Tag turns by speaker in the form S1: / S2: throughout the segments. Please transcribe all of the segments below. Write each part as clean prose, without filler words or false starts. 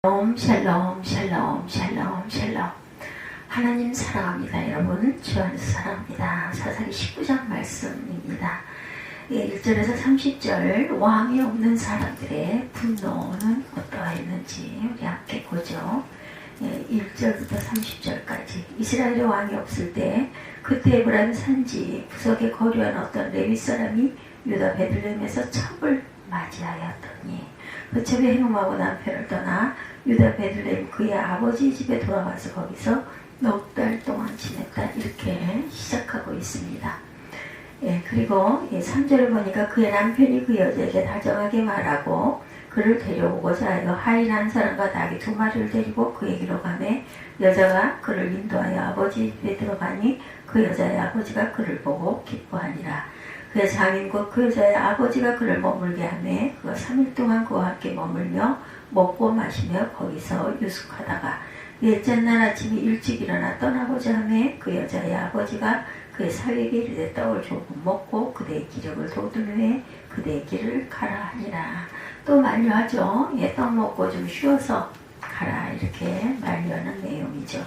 S1: 샬롬 샬롬 샬롬 샬롬. 하나님 사랑합니다. 여러분 주 안에서 사랑합니다. 사사기 19장 말씀입니다. 1절에서 30절 왕이 없는 사람들의 분노는 어떠했는지 우리 함께 보죠. 1절부터 30절까지. 이스라엘의 왕이 없을 때 그때 에브라임 산지 구석에 거류한 어떤 레위 사람이 유다 베들레헴에서 첩을 맞이하였더니 그 첩이 행음하고 남편을 떠나 유다 베들레헴 그의 아버지 집에 돌아가서 거기서 넉 달 동안 지냈다. 이렇게 시작하고 있습니다. 그리고 3절을 보니까 그의 남편이 그 여자에게 다정하게 말하고 그를 데려오고자 하여 하인한 사람과 나귀 2마리를 데리고 그에게로 가매 여자가 그를 인도하여 아버지 집에 들어가니 그 여자의 아버지가 그를 보고 기뻐하니라. 그의 장인 곧 그 여자의 아버지가 그를 머물게 하매 그가 3일 동안 그와 함께 머물며 먹고 마시며 거기서 유숙하다가 넷째 날 아침에 일찍 일어나 떠나고자 하매 그 여자의 아버지가 그의 사위에게 이르되 떡을 조금 먹고 그대의 기력을 돋은 후에 그대의 길을 가라 하니라. 또 만류하죠. 떡 먹고 좀 쉬어서 가라 이렇게 만류하는 내용이죠.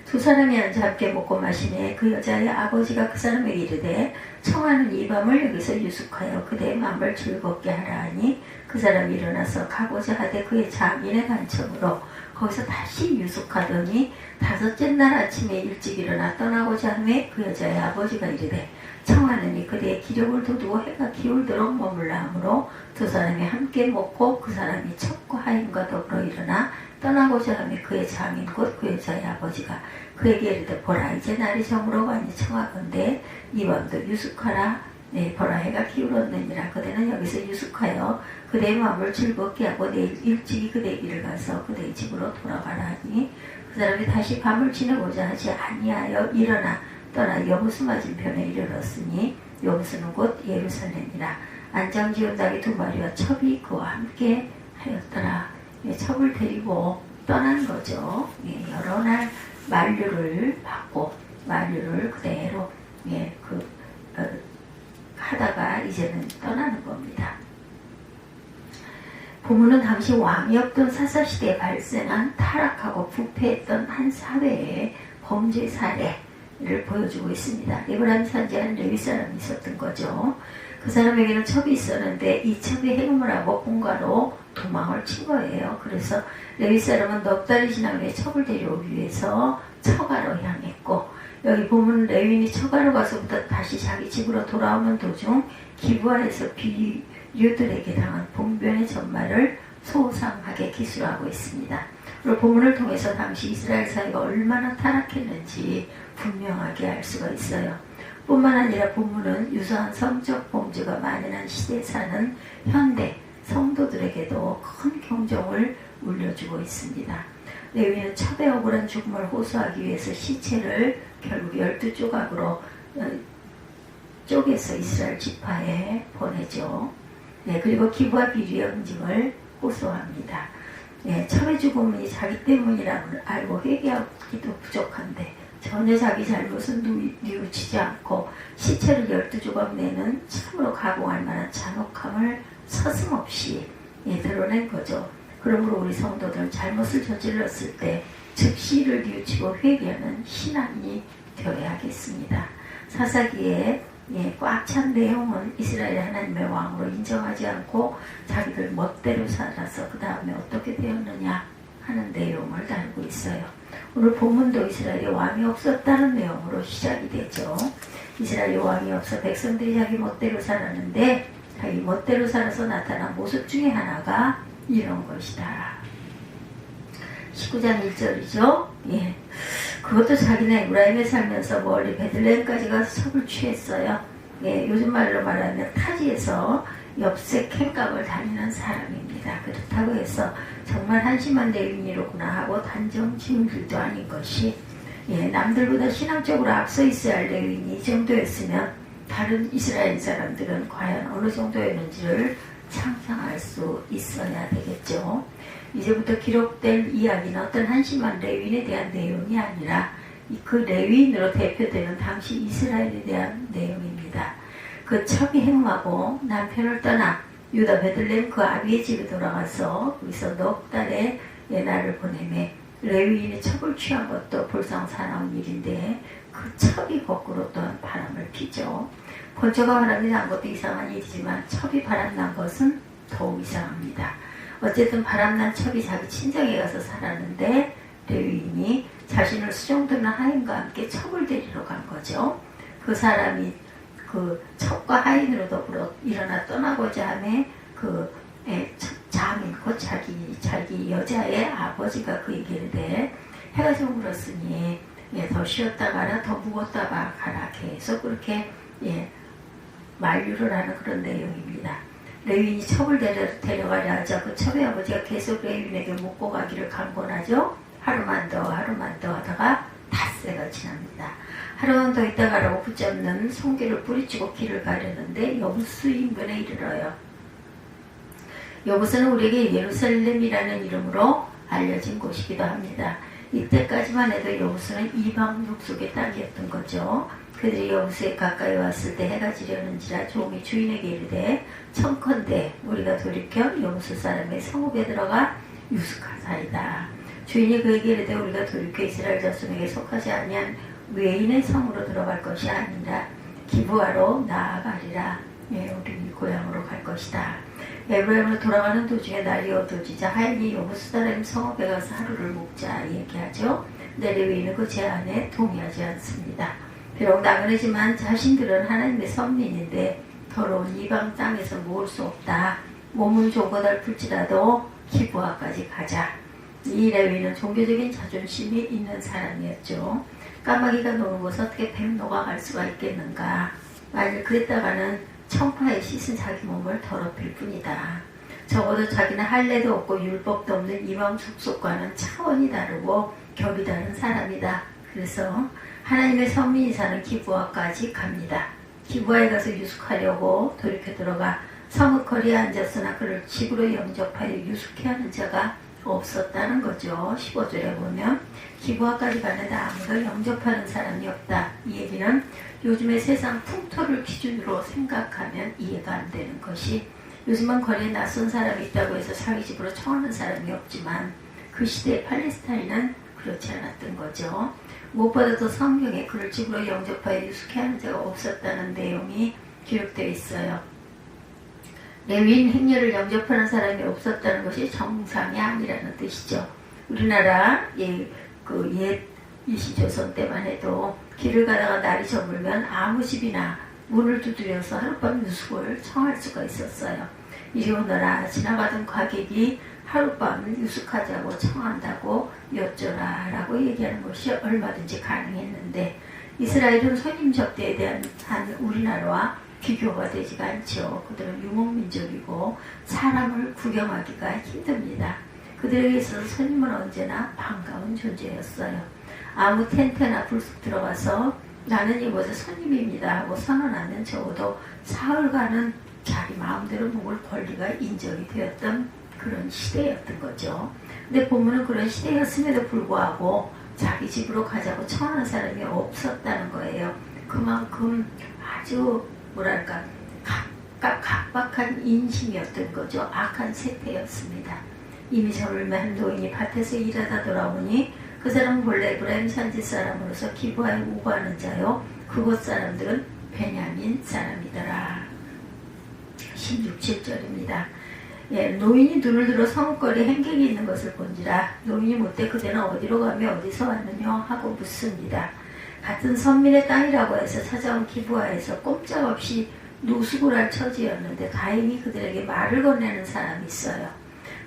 S1: 두 사람이 앉아 함께 먹고 마시매 그 여자의 아버지가 그 사람에게 이르되 청하는 이 밤을 여기서 유숙하여 그대의 마음을 즐겁게 하라 하니 그 사람이 일어나서 가고자 하되 그의 장인의 간청으로 거기서 다시 유숙하더니 5째 날 아침에 일찍 일어나 떠나고자 하매 그 여자의 아버지가 이르되 청하느니 그대의 기력을 돋우고 해가 기울도록 머물라 하므로 두 사람이 함께 먹고 그 사람이 첩과 하인과 더불어 일어나 떠나고자 하며 그의 장인 곧 그 여자의 아버지가 그에게 이르되 보라 이제 날이 저물어 가니 청하건대 이 밤도 유숙하라. 네 보라 해가 기울었느니라. 그대는 여기서 유숙하여 그대의 마음을 즐겁게 하고 내일 일찍이 그대의 길을 가서 그대의 집으로 돌아가라 하니 그 사람이 다시 밤을 지내고자 하지 아니하여 일어나 떠나 여부수 맞은편에 이르렀으니 여부수는 곧 예루살렘이라. 안장지은 나귀 2마리와 첩이 그와 함께 하였더라. 첩을 데리고 떠난 거죠. 여러 날 만류를 받고 만류를 그대로 하다가 이제는 떠나는 겁니다. 본문은 당시 왕이 없던 사사시대에 발생한 타락하고 부패했던 한 사회의 범죄 사례를 보여주고 있습니다. 에브라임 산지에 한 레위 사람이 있었던 거죠. 그 사람에게는 첩이 있었는데 이 첩이 행음을 하고 본가로 도망을 친 거예요. 그래서 레위 사람은 넉 달이 지난 후에 첩을 데려오기 위해서 처가로 향했고 여기 보면 레위인이 처가로 가서부터 다시 자기 집으로 돌아오는 도중 기브안에서 비류들에게 당한 봉변의 전말을 소상하게 기술하고 있습니다. 그리고 본문을 통해서 당시 이스라엘 사회가 얼마나 타락했는지 분명하게 알 수가 있어요. 뿐만 아니라 본문은 유사한 성적 범죄가 만연한 시대에 사는 현대 성도들에게도 큰 경종을 울려주고 있습니다. 레위는 첩의 억울한 죽음을 호소하기 위해서 시체를 결국 12조각으로 쪼개서 이스라엘 지파에 보내죠. 그리고 기부와 비리의 응징을 호소합니다. 첩의 죽음이 자기 때문이라고 알고 회개하기도 부족한데 전혀 자기 잘못은 뉘우치지 않고 시체를 12조각 내는 참으로 가공할 만한 잔혹함을 서슴없이 드러낸 거죠. 그러므로 우리 성도들 잘못을 저질렀을 때 즉시를 뉘우치고 회개하는 신앙이 되어야겠습니다. 사사기에 꽉 찬 내용은 이스라엘 하나님의 왕으로 인정하지 않고 자기들 멋대로 살아서 그 다음에 어떻게 되었느냐 하는 내용을 다루고 있어요. 오늘 본문도 이스라엘에 왕이 없었다는 내용으로 시작이 되죠. 이스라엘에 왕이 없어 백성들이 자기 멋대로 살았는데 자기 멋대로 살아서 나타난 모습 중에 하나가 이런 것이다. 19장 1절이죠. 그것도 자기네 에브라임에 살면서 멀리 베들레헴까지 가서 첩을 취했어요. 요즘 말로 말하면 타지에서 엽색 캔값을 다니는 사람입니다. 그렇다고 해서 정말 한심한 레위인이로구나 하고 단정 지은 일도 아닌 것이 남들보다 신앙적으로 앞서 있어야 할 레위인이 이 정도였으면 다른 이스라엘 사람들은 과연 어느 정도였는지를 상상할 수 있어야 되겠죠. 이제부터 기록될 이야기는 어떤 한심한 레위인에 대한 내용이 아니라 그 레위인으로 대표되는 당시 이스라엘에 대한 내용입니다. 그 첩이 행하고 남편을 떠나 유다 베들레헴 그 아비의 집에 돌아가서 거기서 넉 달의 날을 보내매 레위인이 첩을 취한 것도 불성사나운 일인데 그 첩이 거꾸로 또한 바람을 피죠. 본처가 바람이 난 것도 이상한 일이지만 첩이 바람난 것은 더욱 이상합니다. 어쨌든 바람난 첩이 자기 친정에 가서 살았는데 레위인이 자신을 수종드는 하인과 함께 첩을 데리러 간 거죠. 그 사람이 그 첩과 하인으로 더불어 일어나 떠나고자 하며 그 자민 곧 자기 여자의 아버지가 그에게 이르되 해가 좀 그렇으니 더 쉬었다 가라 더 묵었다 가라 계속 그렇게 만류를 하는 그런 내용입니다. 레위인이 첩을 데려가려 하자 그 첩의 아버지가 계속 레위인에게 묵고 가기를 강권하죠. 하루만 더 하다가 닷새가 지납니다. 하루만 더 있다 가라고 붙잡는 송기를 뿌리치고 길을 가려는데 여부스 인근에 이르러요. 여부스는 우리에게 예루살렘이라는 이름으로 알려진 곳이기도 합니다. 이때까지만 해도 여부스는 이방 족속의 땅이었던 거죠. 그들이 여부스에 가까이 왔을 때 해가 지려는지라 종이 주인에게 이르되 청컨대 우리가 돌이켜 여부스 사람의 성읍에 들어가 유숙하사이다. 주인이 그에게 이르되 우리가 돌이켜 이스라엘 자손에게 속하지 아니한 외인의 성으로 들어갈 것이 아니라 기브아로 나아가리라. 우리 고향으로 갈 것이다. 에브라임으로 돌아가는 도중에 날이 어두워지자 하인이 여부스 사람 성읍에 가서 하루를 묵자 얘기하죠. 근데 레위인은 그 제안에 동의하지 않습니다. 비록 나그네지만 자신들은 하나님의 선민인데 더러운 이방 땅에서 모을 수 없다. 몸은 조고달플지라도 기브아까지 가자. 이 레위는 종교적인 자존심이 있는 사람이었죠. 까마귀가 노는 곳에 어떻게 뱀노가 갈 수가 있겠는가. 만일 그랬다가는 청파에 씻은 자기 몸을 더럽힐 뿐이다. 적어도 자기는 할례도 없고 율법도 없는 이방 족속과는 차원이 다르고 격이 다른 사람이다. 그래서 하나님의 선민이 사는 기브아까지 갑니다. 기브아에 가서 유숙하려고 돌이켜 들어가 성읍 거리에 앉았으나 그를 집으로 영접하여 유숙해 하는 자가 없었다는 거죠. 15절에 보면 기브아까지 가는데 아무도 영접하는 사람이 없다. 이 얘기는 요즘의 세상 풍토를 기준으로 생각하면 이해가 안 되는 것이 요즘은 거리에 낯선 사람이 있다고 해서 자기 집으로 청하는 사람이 없지만 그 시대의 팔레스타인은 그렇지 않았던 거죠. 무엇보다도 성경에 그를 집으로 영접하여 유숙해 하는 자가 없었다는 내용이 기록되어 있어요. 레위인 행렬을 영접하는 사람이 없었다는 것이 정상이 아니라는 뜻이죠. 우리나라 옛 일시조선 때만 해도 길을 가다가 날이 저물면 아무 집이나 문을 두드려서 하룻밤 유숙을 청할 수가 있었어요. 이리 오너라 지나가던 과객이 하룻밤 유숙하자고 청한다고 여쭤라 라고 얘기하는 것이 얼마든지 가능했는데 이스라엘은 손님 접대에 대한 우리나라와 비교가 되지가 않죠. 그들은 유목민족이고 사람을 구경하기가 힘듭니다. 그들에게 있어서 손님은 언제나 반가운 존재였어요. 아무 텐트나 불쑥 들어가서 나는 이곳의 손님입니다 하고 선언하면 적어도 사흘간은 자기 마음대로 묵을 권리가 인정이 되었던 그런 시대였던 거죠. 근데 보면은 그런 시대였음에도 불구하고 자기 집으로 가자고 청하는 사람이 없었다는 거예요. 그만큼 아주 뭐랄까 각박한 인심이었던 거죠. 악한 세태였습니다. 이미 저물만 노인이 밭에서 일하다 돌아오니 그 사람은 본래 에브라임 산지 사람으로서 기브아에 우거하는 자요 그곳 사람들은 베냐민 사람이더라. 16, 17절입니다. 노인이 눈을 들어 성읍거리에 행객이 있는 것을 본지라 노인이 묻되 그대는 어디로 가며 어디서 왔느냐 하고 묻습니다. 같은 선민의 땅이라고 해서 찾아온 기브아에서 꼼짝없이 노숙을 할 처지였는데 다행히 그들에게 말을 건네는 사람이 있어요.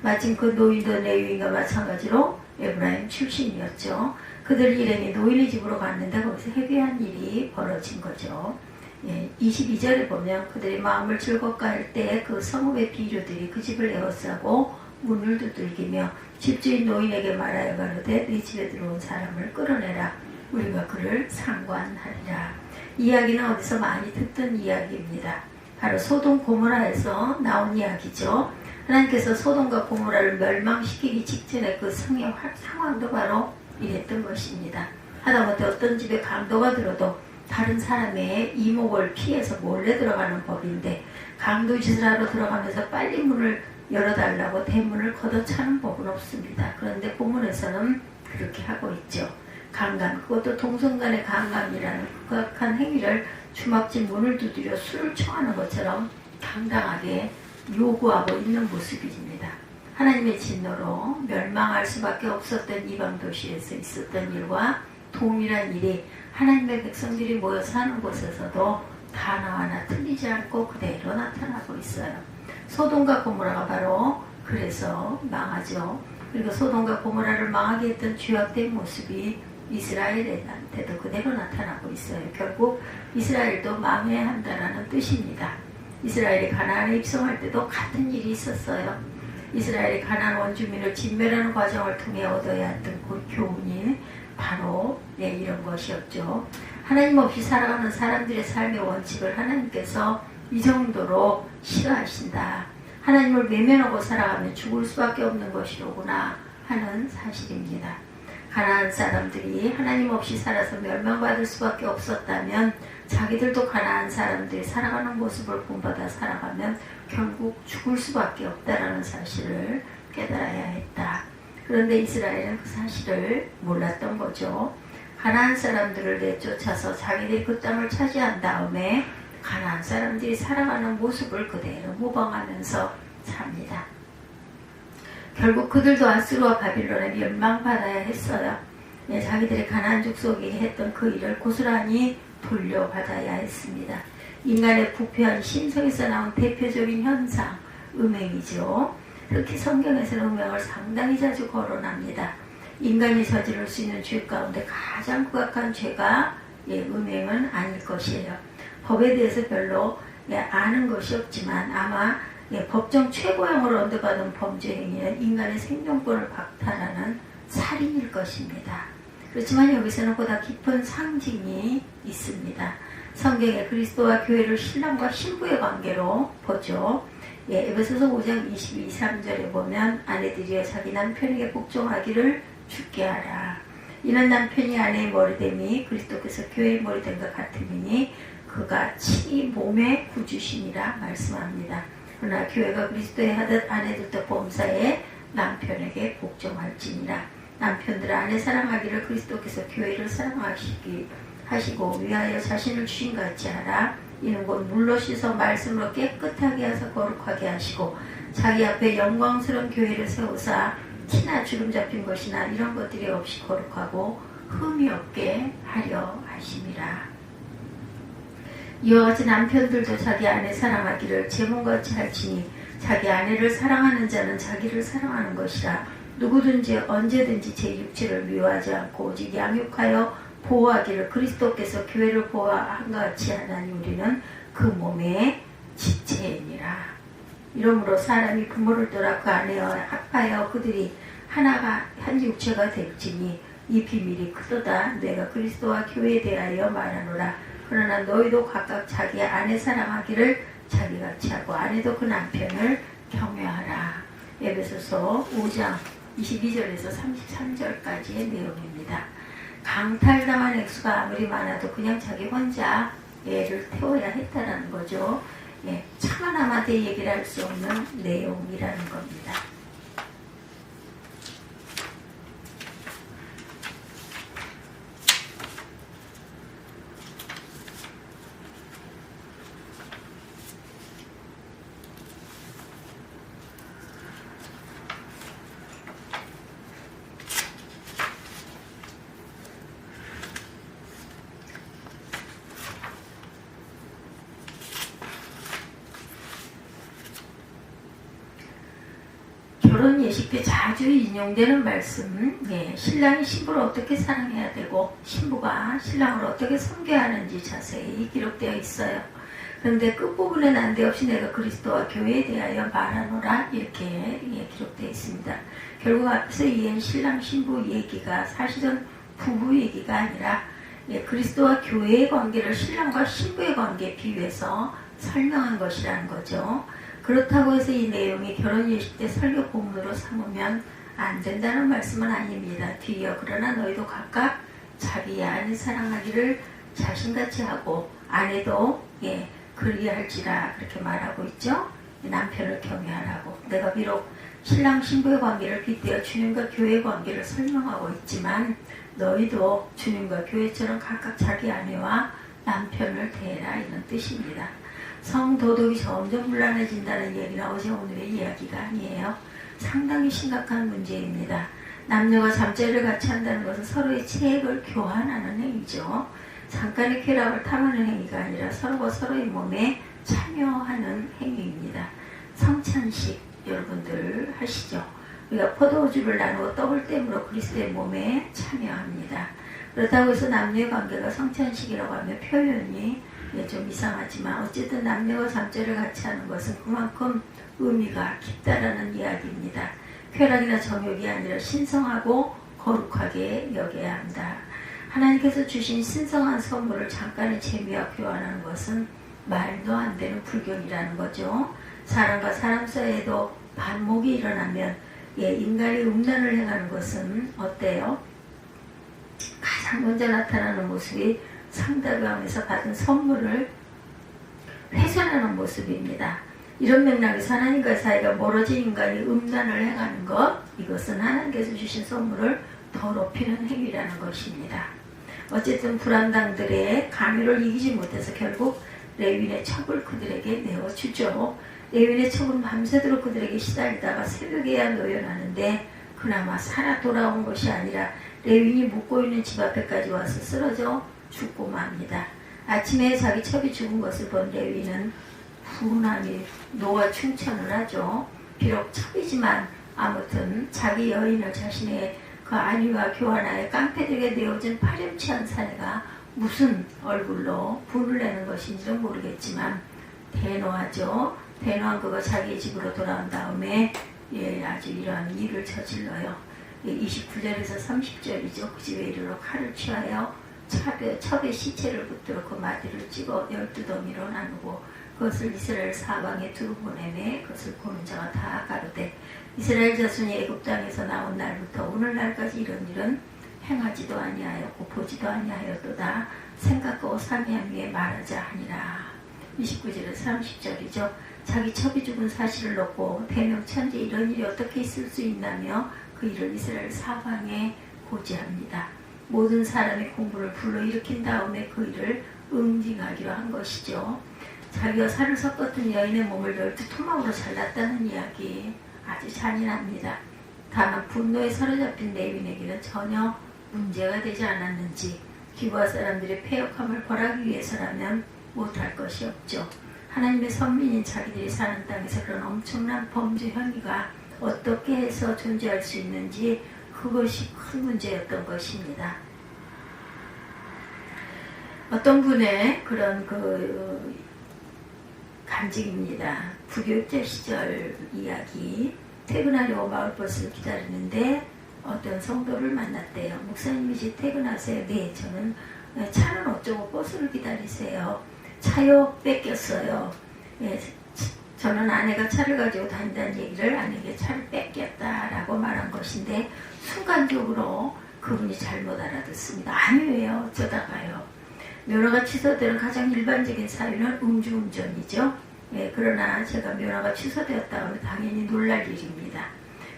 S1: 마침 그 노인도 레위인과 마찬가지로 에브라임 출신이었죠. 그들 일행이 노인의 집으로 갔는데 거기서 해비한 일이 벌어진 거죠. 22절에 보면 그들이 마음을 즐겁게 할 때 그 성읍의 비류들이 그 집을 에워싸고 문을 두들기며 집주인 노인에게 말하여 가로되 네 집에 들어온 사람을 끌어내라. 우리가 그를 상관하리라. 이야기는 어디서 많이 듣던 이야기입니다. 바로 소돔 고모라에서 나온 이야기죠. 하나님께서 소돔과 고모라를 멸망시키기 직전에 그 성의 상황도 바로 이랬던 것입니다. 하다못해 어떤 집에 강도가 들어도 다른 사람의 이목을 피해서 몰래 들어가는 법인데 강도 짓을 하러 들어가면서 빨리 문을 열어달라고 대문을 걷어차는 법은 없습니다. 그런데 본문에서는 그렇게 하고 있죠. 강간, 그것도 동성간의 강간이라는 극악한 행위를 주막집 문을 두드려 술을 청하는 것처럼 당당하게 요구하고 있는 모습입니다. 하나님의 진노로 멸망할 수밖에 없었던 이방 도시에서 있었던 일과 동일한 일이 하나님의 백성들이 모여서 사는 곳에서도 하나하나 틀리지 않고 그대로 나타나고 있어요. 소돔과 고모라가 바로 그래서 망하죠. 그리고 소돔과 고모라를 망하게 했던 죄악된 모습이 이스라엘한테도 그대로 나타나고 있어요. 결국 이스라엘도 망해야 한다는 뜻입니다. 이스라엘이 가나안에 입성할 때도 같은 일이 있었어요. 이스라엘이 가나안 원주민을 진멸하는 과정을 통해 얻어야 했던 그 교훈이 바로 이런 것이었죠. 하나님 없이 살아가는 사람들의 삶의 원칙을 하나님께서 이 정도로 싫어하신다. 하나님을 외면하고 살아가면 죽을 수밖에 없는 것이로구나 하는 사실입니다. 가나안 사람들이 하나님 없이 살아서 멸망받을 수밖에 없었다면 자기들도 가나안 사람들이 살아가는 모습을 본받아 살아가면 결국 죽을 수밖에 없다라는 사실을 깨달아야 했다. 그런데 이스라엘은 그 사실을 몰랐던 거죠. 가나안 사람들을 내쫓아서 자기들이 그 땅을 차지한 다음에 가나안 사람들이 살아가는 모습을 그대로 모방하면서 삽니다. 결국 그들도 아수르와 바빌론에 멸망받아야 했어요. 자기들의 가나안 족속이 했던 그 일을 고스란히 돌려받아야 했습니다. 인간의 부패한 심성에서 나온 대표적인 현상, 음행이죠. 특히 성경에서는 음행을 상당히 자주 거론합니다. 인간이 저지를 수 있는 죄 가운데 가장 극악한 죄가 음행은 아닐 것이에요. 법에 대해서 별로 아는 것이 없지만 아마 법정 최고형을 얻어가는 범죄 행위는 인간의 생존권을 박탈하는 살인일 것입니다. 그렇지만 여기서는 보다 깊은 상징이 있습니다. 성경에 그리스도와 교회를 신랑과 신부의 관계로 보죠. 에베소서 5장 22, 3절에 보면 아내들이여 자기 남편에게 복종하기를 주께 하라. 이는 남편이 아내의 머리됨이 그리스도께서 교회의 머리됨과 같음이니 그가 친히 몸의 구주심이라 말씀합니다. 그러나 교회가 그리스도의 하듯 아내들도 범사에 남편에게 복종할지니라. 남편들 아내 사랑하기를 그리스도께서 교회를 사랑하시고 위하여 자신을 주신 같이 하라. 이는 곧 물로 씻어 말씀으로 깨끗하게 하사 거룩하게 하시고 자기 앞에 영광스러운 교회를 세우사 티나 주름 잡힌 것이나 이런 것들이 없이 거룩하고 흠이 없게 하려 하심이라. 이와 같이 남편들도 자기 아내 사랑하기를 제 몸같이 할지니 자기 아내를 사랑하는 자는 자기를 사랑하는 것이라. 누구든지 언제든지 제 육체를 미워하지 않고 오직 양육하여 보호하기를 그리스도께서 교회를 보호한 것 같이 하나니 우리는 그 몸의 지체이니라. 이러므로 사람이 부모를 떠나 그 아내와 합하여 그들이 하나가 한 육체가 될지니 이 비밀이 크도다. 내가 그리스도와 교회에 대하여 말하노라. 그러나 너희도 각각 자기 아내 사랑하기를 자기같이 하고 아내도 그 남편을 경외하라. 에베소서 5장 22절에서 33절까지의 내용입니다. 강탈당한 액수가 아무리 많아도 그냥 자기 혼자 애를 태워야 했다라는 거죠. 차마나마대 얘기를 할 수 없는 내용이라는 겁니다. 결혼 예식 때 자주 인용되는 말씀, 신랑이 신부를 어떻게 사랑해야 되고 신부가 신랑을 어떻게 섬겨야 하는지 자세히 기록되어 있어요. 그런데 끝부분에 난데없이 내가 그리스도와 교회에 대하여 말하노라 이렇게 기록되어 있습니다. 결국 앞에서 이은 신랑 신부 얘기가 사실은 부부 얘기가 아니라 그리스도와 교회의 관계를 신랑과 신부의 관계에 비유해서 설명한 것이라는 거죠. 그렇다고 해서 이 내용이 결혼 예식 때 설교 본문으로 삼으면 안 된다는 말씀은 아닙니다. 뒤이어 그러나 너희도 각각 자기 아내 사랑하기를 자신같이 하고 아내도 그리할지라 그렇게 말하고 있죠. 남편을 경외하라고. 내가 비록 신랑 신부의 관계를 빗대어 주님과 교회의 관계를 설명하고 있지만 너희도 주님과 교회처럼 각각 자기 아내와 남편을 대해라 이런 뜻입니다. 성도덕이 점점 불안해진다는 얘기는 어제 오늘의 이야기가 아니에요. 상당히 심각한 문제입니다. 남녀가 잠자리를 같이 한다는 것은 서로의 체액을 교환하는 행위죠. 잠깐의 쾌락을 탐하는 행위가 아니라 서로가 서로의 몸에 참여하는 행위입니다. 성찬식 여러분들 하시죠. 우리가 포도주를 나누고 떡을 땜으로 그리스도의 몸에 참여합니다. 그렇다고 해서 남녀의 관계가 성찬식이라고 하면 표현이 좀 이상하지만 어쨌든 남녀가 잠자리를 같이 하는 것은 그만큼 의미가 깊다라는 이야기입니다. 쾌락이나 정욕이 아니라 신성하고 거룩하게 여겨야 한다. 하나님께서 주신 신성한 선물을 잠깐의 재미와 교환하는 것은 말도 안 되는 불경이라는 거죠. 사람과 사람 사이에도 반목이 일어나면 인간이 음란을 행하는 것은 어때요? 가장 먼저 나타나는 모습이 상대방에서 받은 선물을 훼손하는 모습입니다. 이런 맥락에서 하나님과 사이가 멀어진 인간이 음란을 행하는 것, 이것은 하나님께서 주신 선물을 더럽히는 행위라는 것입니다. 어쨌든 불안당들의 강요를 이기지 못해서 결국 레위인의 첩을 그들에게 내어주죠. 레위인의 첩은 밤새도록 그들에게 시달리다가 새벽에야 노연하는데 그나마 살아 돌아온 것이 아니라 레위인이 묵고 있는 집 앞에까지 와서 쓰러져 죽고 맙니다. 아침에 자기 첩이 죽은 것을 본 레위인은 분함이 녹아 충천을 하죠. 비록 첩이지만 아무튼 자기 여인을 자신의 그 아내와 교환하여 깡패들에게 내어준 파렴치한 사내가 무슨 얼굴로 분을 내는 것인지는 모르겠지만 대노하죠. 대노한 그가 자기 집으로 돌아온 다음에 아주 이러한 일을 저질러요. 29절에서 30절이죠. 그 집에 이르러 칼을 취하여 첩의 시체를 붙들어 그 마디를 찍어 12더미로 나누고 그것을 이스라엘 사방에 두루 보내매 그것을 보는 자가 다 가로되 이스라엘 자손이 애굽 땅에서 나온 날부터 오늘날까지 이런 일은 행하지도 아니하였고 보지도 아니하였도다. 생각하고 상의한 위에 말하자 하니라. 29절에서 30절이죠. 자기 첩이 죽은 사실을 놓고 대명천지 이런 일이 어떻게 있을 수 있나며 그 일을 이스라엘 사방에 고지합니다. 모든 사람이 공부를 불러일으킨 다음에 그 일을 응징하기로 한 것이죠. 자기가 살을 섞었던 여인의 몸을 12토막으로 잘랐다는 이야기 아주 잔인합니다. 다만 분노에 사로잡힌 레위인에게는 전혀 문제가 되지 않았는지 기브아 사람들의 패역함을 벌하기 위해서라면 못할 것이 없죠. 하나님의 선민인 자기들이 사는 땅에서 그런 엄청난 범죄 행위가 어떻게 해서 존재할 수 있는지 그것이 큰 문제였던 것입니다. 어떤 분의 그런 간증입니다. 부교육자 시절 이야기. 퇴근하려고 마을버스를 기다리는데 어떤 성도를 만났대요. 목사님이 이제 퇴근하세요? 네, 저는 차는 어쩌고 버스를 기다리세요? 차요? 뺏겼어요. 네, 저는 아내가 차를 가지고 다닌다는 얘기를 아내에게 차를 뺏겼다라고 말한 것인데 순간적으로 그분이 잘못 알아듣습니다. 아니에요. 어쩌다가요. 면허가 취소되는 가장 일반적인 사유는 음주운전이죠. 그러나 제가 면허가 취소되었다 하면 당연히 놀랄 일입니다.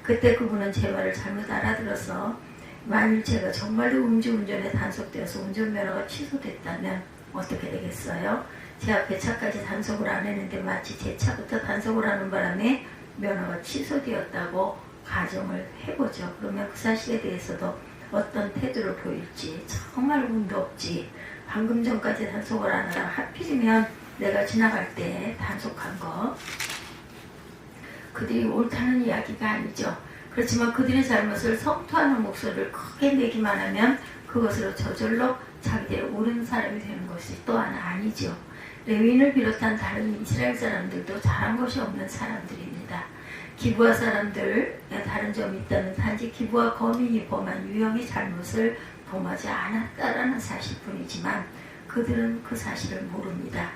S1: 그때 그분은 제 말을 잘못 알아들어서 만일 제가 정말로 음주운전에 단속되어서 운전면허가 취소됐다면 어떻게 되겠어요? 제 앞에 차까지 단속을 안 했는데 마치 제 차부터 단속을 하는 바람에 면허가 취소되었다고 가정을 해보죠. 그러면 그 사실에 대해서도 어떤 태도를 보일지 정말 운도 없지. 방금 전까지 단속을 안 하라 하필이면 내가 지나갈 때 단속한 거. 그들이 옳다는 이야기가 아니죠. 그렇지만 그들의 잘못을 성토하는 목소리를 크게 내기만 하면 그것으로 저절로 자기들의 옳은 사람이 되는 것이 또한 아니죠. 레위인을 비롯한 다른 이스라엘 사람들도 잘한 것이 없는 사람들입니다. 기브아 사람들 다른 점이 있다면 단지 기브아 거민이 범한 유형의 잘못을 범하지 않았다라는 사실뿐이지만 그들은 그 사실을 모릅니다.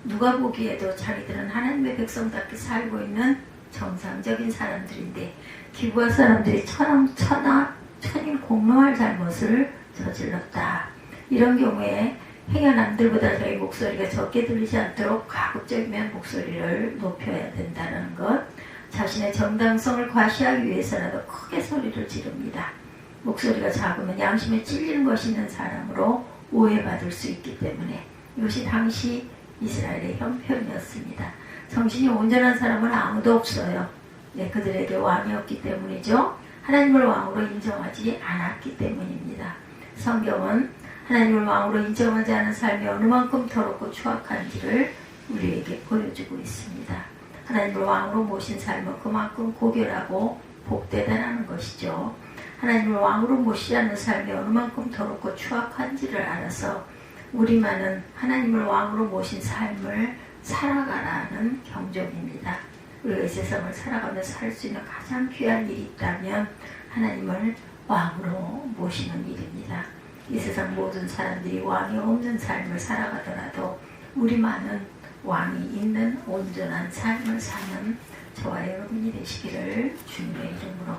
S1: 누가 보기에도 자기들은 하나님의 백성답게 살고 있는 정상적인 사람들인데 기브아 사람들이 천인 공로할 잘못을 저질렀다. 이런 경우에 행여 남들보다 저희 목소리가 적게 들리지 않도록 가급적이면 목소리를 높여야 된다는 것, 자신의 정당성을 과시하기 위해서라도 크게 소리를 지릅니다. 목소리가 작으면 양심에 찔리는 것이 있는 사람으로 오해받을 수 있기 때문에 이것이 당시 이스라엘의 형편이었습니다. 정신이 온전한 사람은 아무도 없어요. 네, 그들에게 왕이 없기 때문이죠. 하나님을 왕으로 인정하지 않았기 때문입니다. 성경은 하나님을 왕으로 인정하지 않은 삶이 어느 만큼 더럽고 추악한지를 우리에게 보여주고 있습니다. 하나님을 왕으로 모신 삶은 그만큼 고결하고 복되다라는 것이죠. 하나님을 왕으로 모시지 않는 삶이 어느 만큼 더럽고 추악한지를 알아서 우리만은 하나님을 왕으로 모신 삶을 살아가라는 경종입니다. 우리가 이 세상을 살아가면서 할 수 있는 가장 귀한 일이 있다면 하나님을 왕으로 모시는 일입니다. 이 세상 모든 사람들이 왕이 없는 삶을 살아가더라도 우리만은 왕이 있는 온전한 삶을 사는 저와 여러분이 되시기를 주님의 이름으로